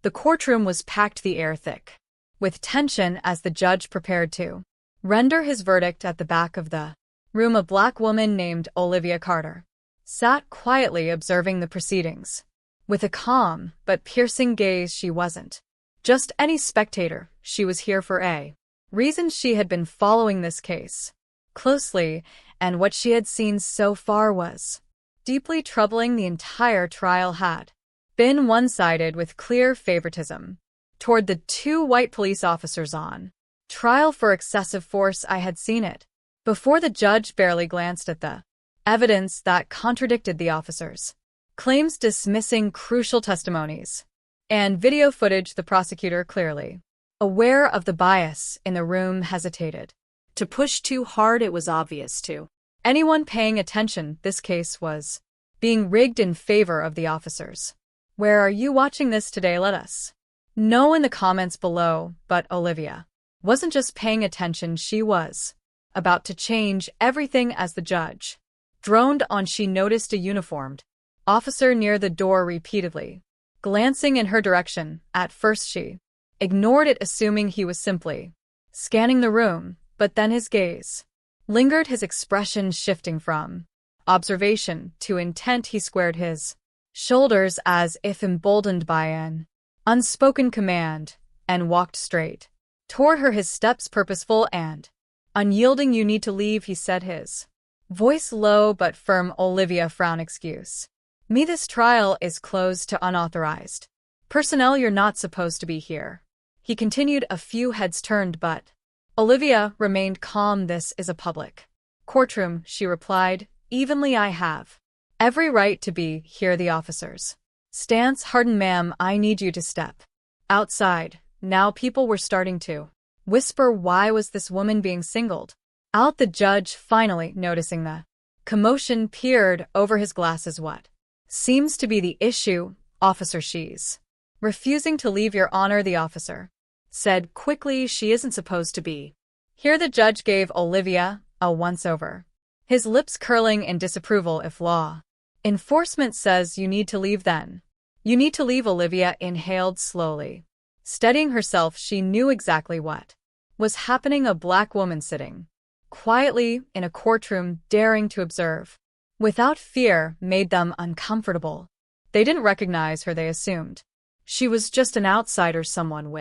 The courtroom was packed the air thick, with tension as the judge prepared to render his verdict. At the back of the room, a black woman named Olivia Carter sat quietly observing the proceedings. With a calm but piercing gaze, she wasn't just any spectator, she was here for a reason. She had been following this case closely, and what she had seen so far was deeply troubling. The entire trial had been one-sided, with clear favoritism toward the two white police officers on trial for excessive force. I had seen it before. The judge barely glanced at the evidence that contradicted the officers' claims, dismissing crucial testimonies and video footage. The prosecutor, clearly aware of the bias in the room, hesitated to push too hard. It was obvious to anyone paying attention this case was being rigged in favor of the officers. Where are you watching this today? Let us know in the comments below. But Olivia wasn't just paying attention, she was about to change everything. As the judge droned on, she noticed a uniformed officer near the door, repeatedly glancing in her direction. At first she ignored it, assuming he was simply scanning the room, but then his gaze lingered, his expression shifting from observation to intent. He squared his shoulders as if emboldened by an unspoken command and walked straight toward her, his steps purposeful and unyielding. You need to leave, he said, his voice low but firm. Olivia frowned. Excuse me, this trial is closed to unauthorized personnel. You're not supposed to be here, he continued. A few heads turned, but Olivia remained calm. This is a public courtroom, she replied evenly. I have every right to be here. The officer's stance hardened. Ma'am, I need you to step outside. Now people were starting to whisper. Why was this woman being singled out? The judge, finally noticing the commotion, peered over his glasses. What seems to be the issue, officer? She's refusing to leave, Your Honor, the officer said quickly. She isn't supposed to be here. The judge gave Olivia a once-over, his lips curling in disapproval. If law enforcement says you need to leave, then you need to leave. Olivia inhaled slowly, steadying herself. She knew exactly what was happening. A black woman sitting quietly in a courtroom, daring to observe without fear, made them uncomfortable. They didn't recognize her. They assumed she was just an outsider, someone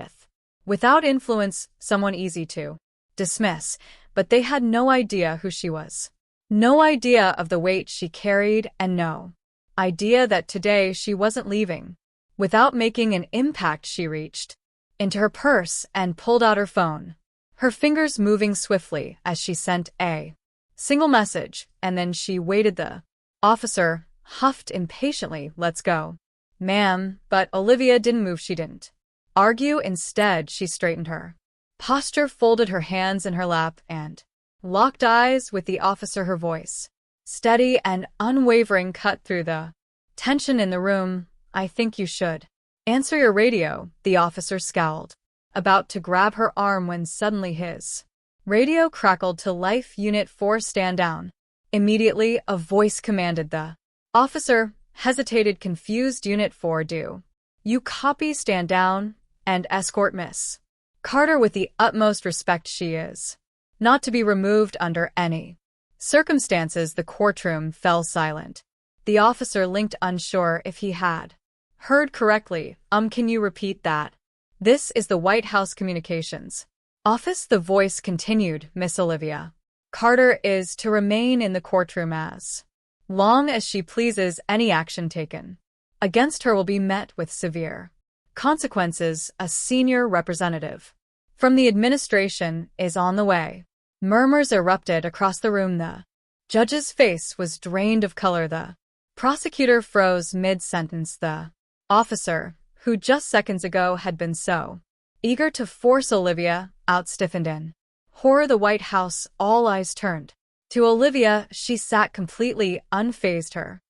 without influence, someone easy to dismiss. But they had no idea who she was, no idea of the weight she carried, and no idea that today she wasn't leaving without making an impact. She reached into her purse and pulled out her phone, her fingers moving swiftly as she sent a single message, and then she waited. The officer huffed impatiently. Let's go, ma'am. But Olivia didn't move. She didn't argue. Instead, she straightened her posture, folded her hands in her lap, and locked eyes with the officer. Her voice, steady and unwavering, cut through the tension in the room. I think you should answer your radio. The officer scowled, about to grab her arm when suddenly his radio crackled to life. Unit 4, stand down immediately, a voice commanded. The officer hesitated, confused. Unit 4, do you copy? Stand down and escort Miss Carter with the utmost respect. She is not to be removed under any circumstances. The courtroom fell silent. The officer linked, unsure if he had heard correctly. Can you repeat that? This is the White House Communications Office. The voice continued. Miss Olivia Carter is to remain in the courtroom as long as she pleases. Any action taken against her will be met with severe consequences. A senior representative from the administration is on the way. Murmurs erupted across the room. The judge's face was drained of color. The prosecutor froze mid-sentence. The officer, who just seconds ago had been so eager to force Olivia out, stiffened in horror. The White House, all eyes turned to Olivia. She sat completely unfazed, her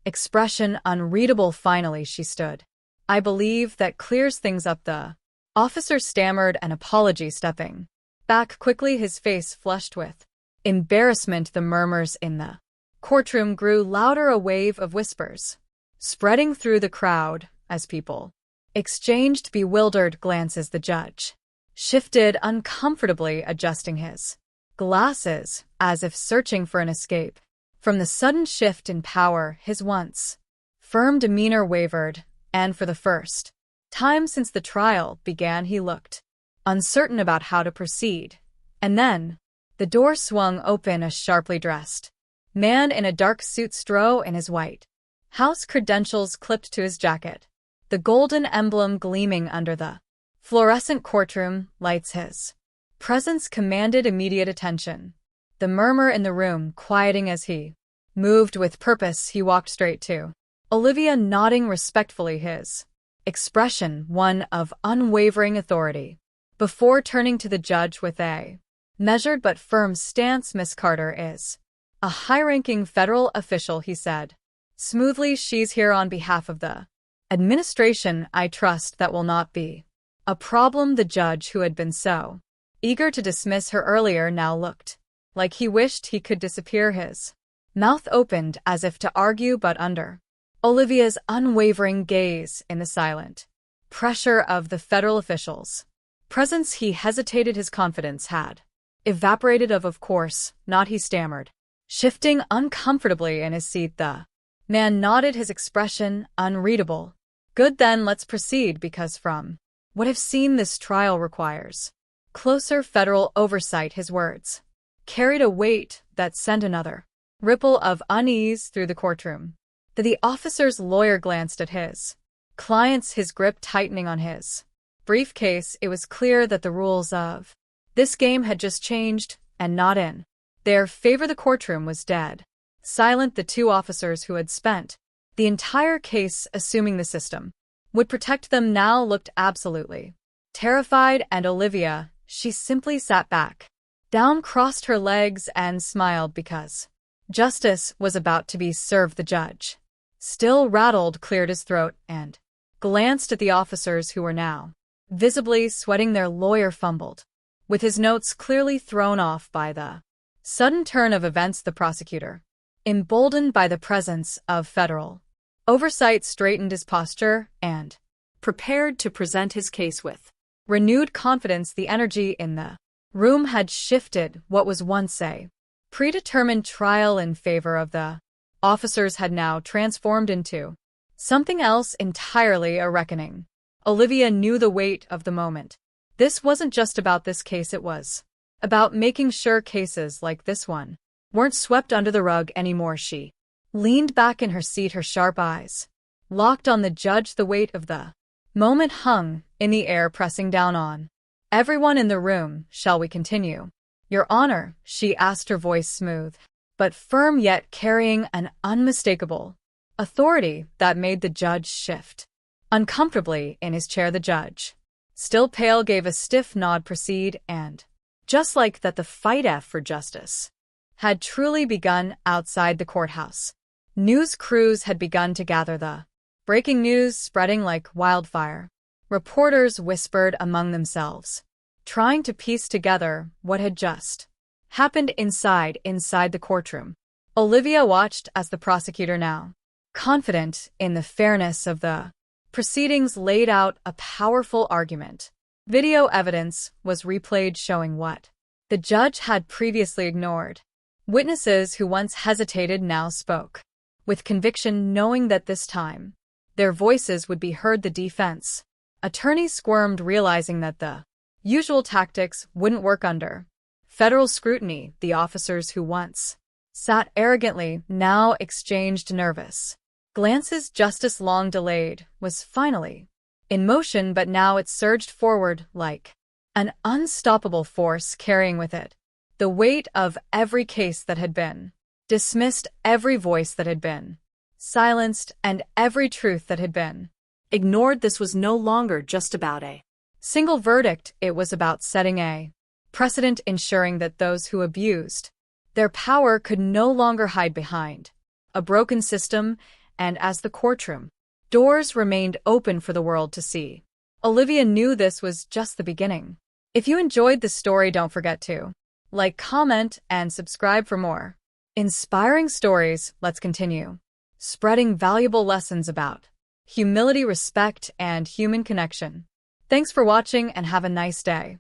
expression unreadable. Finally, she stood. I believe that clears things up. The officer stammered an apology, stepping back quickly, his face flushed with embarrassment. The murmurs in the courtroom grew louder, a wave of whispers spreading through the crowd as people exchanged bewildered glances. The judge shifted uncomfortably, adjusting his glasses as if searching for an escape. From the sudden shift in power, his once firm demeanor wavered, and for the first time since the trial began, he looked uncertain about how to proceed. And then, the door swung open. A sharply dressed man in a dark suit strode in, his white house credentials clipped to his jacket, the golden emblem gleaming under the fluorescent courtroom lights. His presence commanded immediate attention, the murmur in the room quieting as he moved with purpose. He walked straight to Olivia, nodding respectfully, his expression one of unwavering authority, before turning to the judge with a measured but firm stance. Miss Carter is a high-ranking federal official, he said smoothly. She's here on behalf of the administration. I trust that will not be a problem. The judge, who had been so eager to dismiss her earlier, now looked like he wished he could disappear. His mouth opened as if to argue, but under Olivia's unwavering gaze, in the silent pressure of the federal official's presence, he hesitated. His confidence had evaporated. Of course not, he stammered, shifting uncomfortably in his seat. The man nodded, his expression unreadable. Good, then let's proceed, because from what I've seen, this trial requires closer federal oversight. His words carried a weight that sent another ripple of unease through the courtroom. The officer's lawyer glanced at his clients, his grip tightening on his briefcase. It was clear that the rules of this game had just changed, and not in their favor. The courtroom was dead silent. The two officers who had spent the entire case assuming the system would protect them now looked absolutely terrified, and Olivia, she simply sat back down, crossed her legs, and smiled because justice was about to be served. The judge, still rattled, cleared his throat and glanced at the officers who were now visibly sweating. Their lawyer fumbled with his notes, clearly thrown off by the sudden turn of events. The prosecutor, emboldened by the presence of federal oversight, straightened his posture and prepared to present his case with renewed confidence. The energy in the room had shifted. What was once a predetermined trial in favor of the officers had now transformed into something else entirely, a reckoning. Olivia knew the weight of the moment. This wasn't just about this case, it was about making sure cases like this one weren't swept under the rug anymore. She leaned back in her seat, her sharp eyes locked on the judge. The weight of the moment hung in the air, pressing down on everyone in the room. Shall we continue? Your Honor, she asked, her voice smooth but firm, yet carrying an unmistakable authority that made the judge shift uncomfortably in his chair. The judge, still pale, gave a stiff nod. Proceed. And just like that, the fight for justice had truly begun outside the courthouse. News crews had begun to gather, the breaking news spreading like wildfire. Reporters whispered among themselves, trying to piece together what had just happened inside the courtroom. Olivia watched as the prosecutor, now confident in the fairness of the proceedings, laid out a powerful argument. Video evidence was replayed, showing what the judge had previously ignored. Witnesses who once hesitated now spoke with conviction, knowing that this time their voices would be heard. The defense attorneys squirmed, realizing that the usual tactics wouldn't work under federal scrutiny. The officers who once sat arrogantly now exchanged nervous glances. Justice, long delayed, was finally in motion, but now it surged forward like an unstoppable force, carrying with it the weight of every case that had been dismissed, every voice that had been silenced, and every truth that had been ignored. This was no longer just about a single verdict. It was about setting a precedent, ensuring that those who abused their power could no longer hide behind a broken system. And as the courtroom doors remained open for the world to see, Olivia knew this was just the beginning. If you enjoyed this story, don't forget to like, comment, and subscribe for more inspiring stories. Let's continue spreading valuable lessons about humility, respect, and human connection. Thanks for watching and have a nice day.